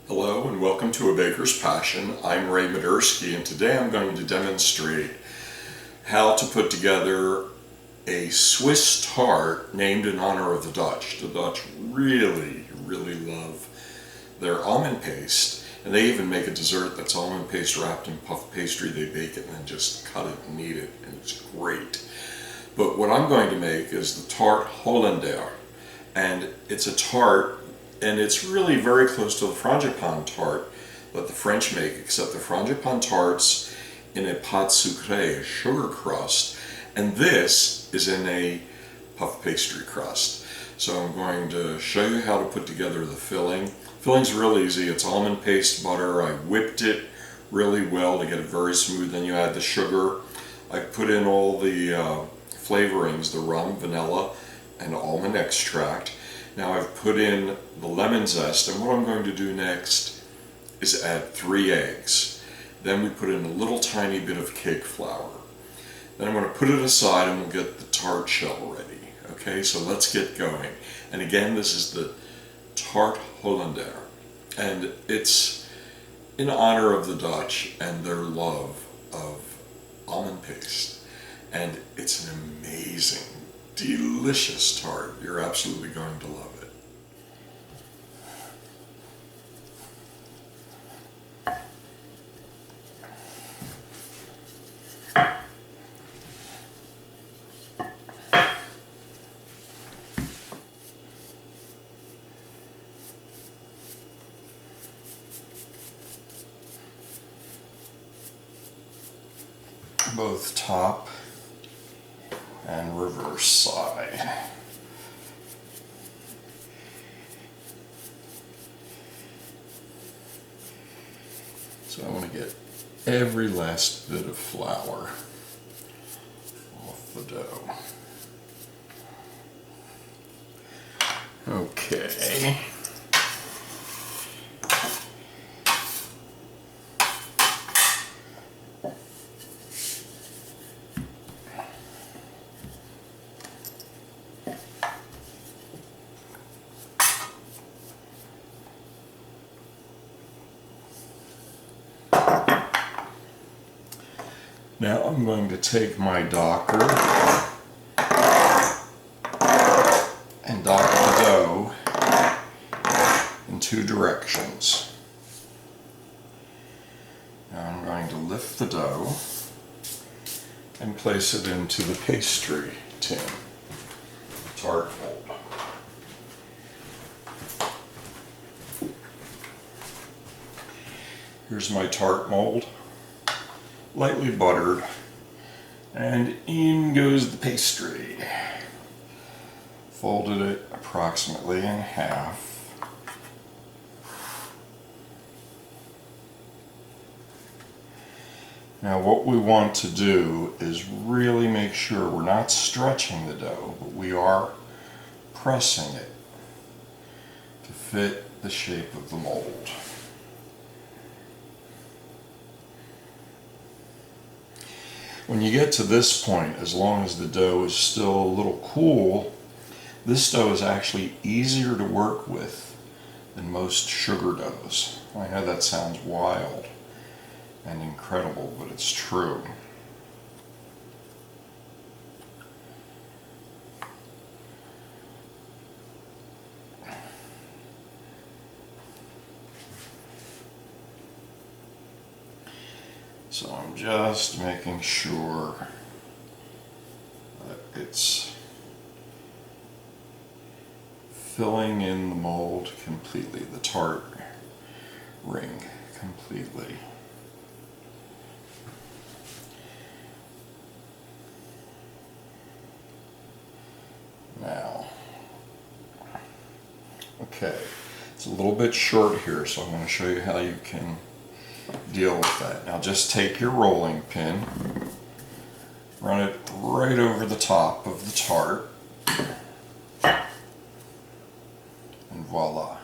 Hello and welcome to A Baker's Passion. I'm Ray Madursky, and today I'm going to demonstrate how to put together a Swiss tart named in honor of the Dutch. The Dutch really love their almond paste, and they even make a dessert that's almond paste wrapped in puff pastry. They bake it and then just cut it and eat it, and it's great. But what I'm going to make is the Tarte Holla, and it's a tart, and it's really very close to the frangipane tart that the French make, except the frangipane tart's in a pâte sucrée, a sugar crust, and this is in a puff pastry crust. So I'm going to show you how to put together the filling. Filling's real easy. It's almond paste butter. I whipped it really well to get it very smooth. Then you add the sugar. I put in all the flavorings, the rum, vanilla, and almond extract. Now I've put in the lemon zest, and what I'm going to do next is add 3 eggs. Then we put in a little tiny bit of cake flour. Then I'm going to put it aside and we'll get the tart shell ready. Okay, so let's get going. And again, this is the Tarte Holla, and it's in honor of the Dutch and their love of almond paste. And it's an amazing, delicious tart. You're absolutely going to love it. Both top and reverse side. So I want to get every last bit of flour off the dough. Okay. Now I'm going to take my docker and dock the dough in 2 directions. Now I'm going to lift the dough and place it into the pastry tin, tart mold. Here's my tart mold, lightly buttered, and in goes the pastry. Folded it approximately in half. Now what we want to do is really make sure we're not stretching the dough, but we are pressing it to fit the shape of the mold. When you get to this point, as long as the dough is still a little cool, this dough is actually easier to work with than most sugar doughs. I know that sounds wild and incredible, but it's true. So I'm just making sure that it's filling in the mold completely, the tart ring completely. Now, okay, it's a little bit short here, so I'm going to show you how you can deal with that. Now just take your rolling pin, run it right over the top of the tart, and voila.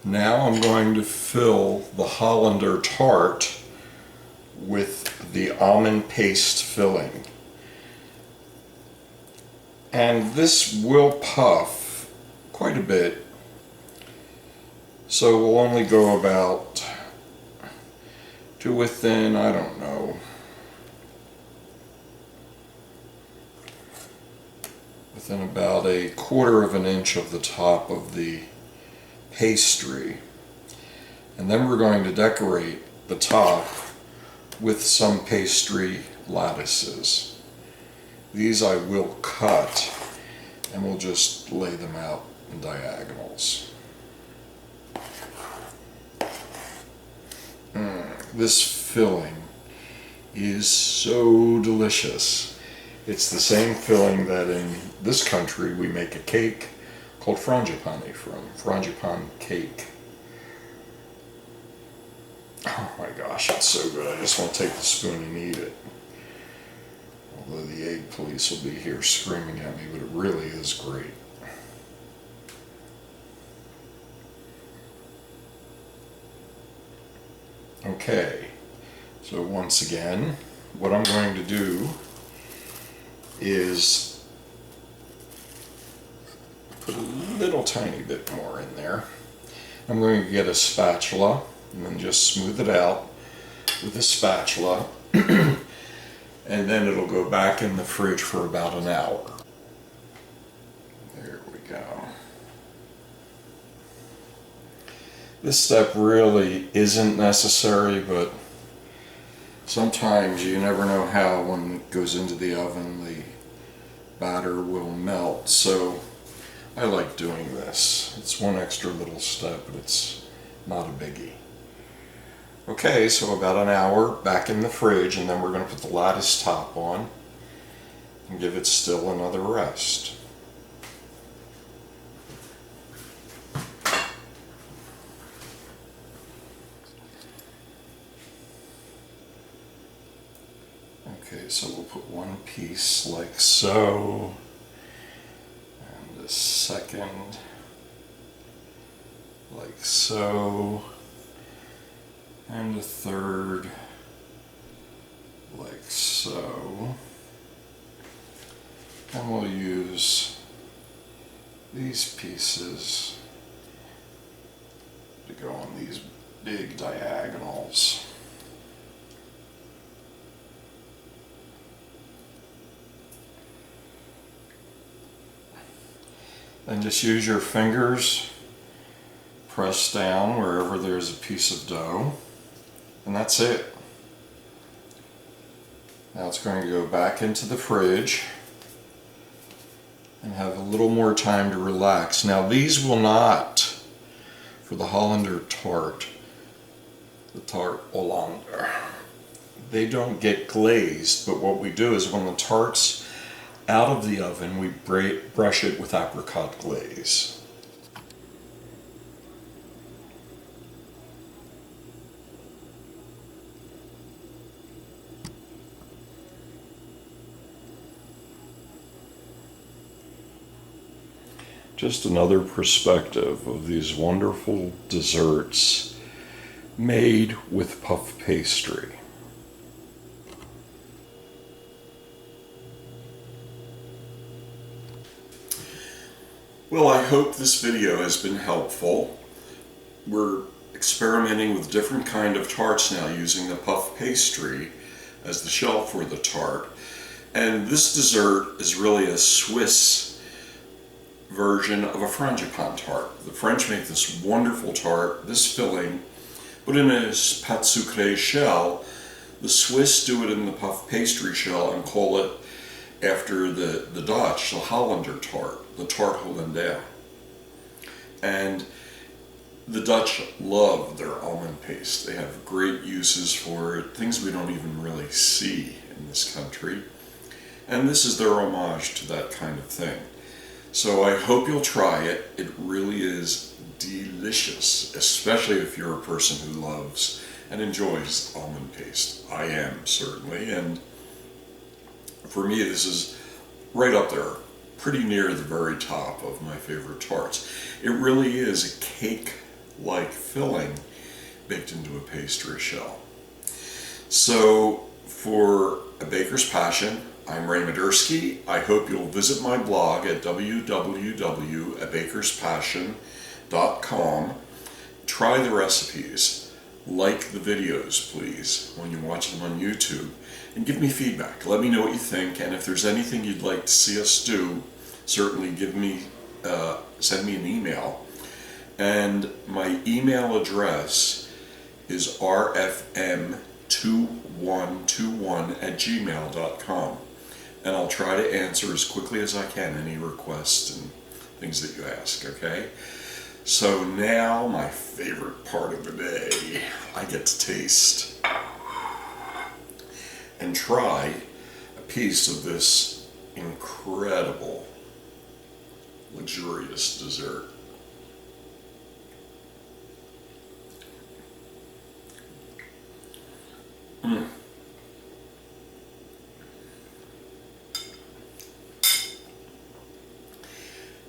Now I'm going to fill the Hollander tart with the almond paste filling. And this will puff quite a bit So we'll only go about to within, I don't know, within about 1/4 of an inch of the top of the pastry. And then we're going to decorate the top with some pastry lattices. These I will cut, and we'll just lay them out in diagonals. This filling is so delicious. It's the same filling that in this country we make a cake called frangipane from, frangipane cake. Oh my gosh, it's so good. I just want to take the spoon and eat it. Although the egg police will be here screaming at me, but it really is great. Okay, so once again, what I'm going to do is put a little tiny bit more in there. I'm going to get a spatula and then just smooth it out with a spatula, and then it'll go back in the fridge for about an hour. There we go. This step really isn't necessary, but sometimes you never know how, when it goes into the oven, the batter will melt. So I like doing this. It's one extra little step, but it's not a biggie. Okay, so about an hour back in the fridge, and then we're going to put the lattice top on and give it still another rest. Okay, so we'll put one piece like so, and a second like so, and a third like so. And we'll use these pieces to go on these big diagonals. Then just use your fingers, press down wherever there's a piece of dough, and that's it. Now it's going to go back into the fridge and have a little more time to relax. Now these will not, for the Hollander tart, the Tarte Holla, they don't get glazed, but what we do is when the tart's out of the oven, we brush it with apricot glaze. Just another perspective of these wonderful desserts made with puff pastry. Well, I hope this video has been helpful. We're experimenting with different kind of tarts now, using the puff pastry as the shell for the tart. And this dessert is really a Swiss version of a frangipane tart. The French make this wonderful tart, this filling, but in a pâte sucrée shell. The Swiss do it in the puff pastry shell and call it, after the Dutch, the Hollander tart, the Tarte Holla. And the Dutch love their almond paste. They have great uses for it, things we don't even really see in this country. And this is their homage to that kind of thing. So I hope you'll try it. It really is delicious, especially if you're a person who loves and enjoys almond paste. I am, certainly, and for me this is right up there, pretty near the very top of my favorite tarts. It really is a cake-like filling baked into a pastry shell. So for A Baker's Passion, I'm Ray Medersky. I hope you'll visit my blog at www.abakerspassion.com. try the recipes, like the videos please when you watch them on YouTube, and give me feedback. Let me know what you think, and if there's anything you'd like to see us do, certainly send me an email. And my email address is rfm2121@gmail.com, and I'll try to answer as quickly as I can any requests and things that you ask, okay? So now my favorite part of the day, I get to taste and try a piece of this incredible, luxurious dessert.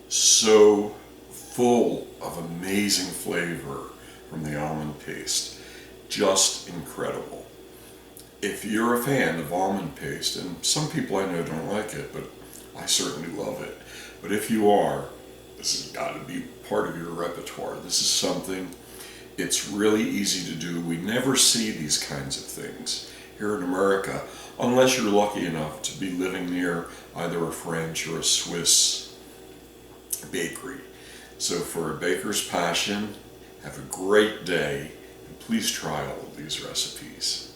So full of amazing flavor from the almond paste. Just incredible. If you're a fan of almond paste, and some people I know don't like it, but I certainly love it. But if you are, this has got to be part of your repertoire. This is something, it's really easy to do. We never see these kinds of things here in America, unless you're lucky enough to be living near either a French or a Swiss bakery. So for a baker's passion, have a great day, and please try all of these recipes.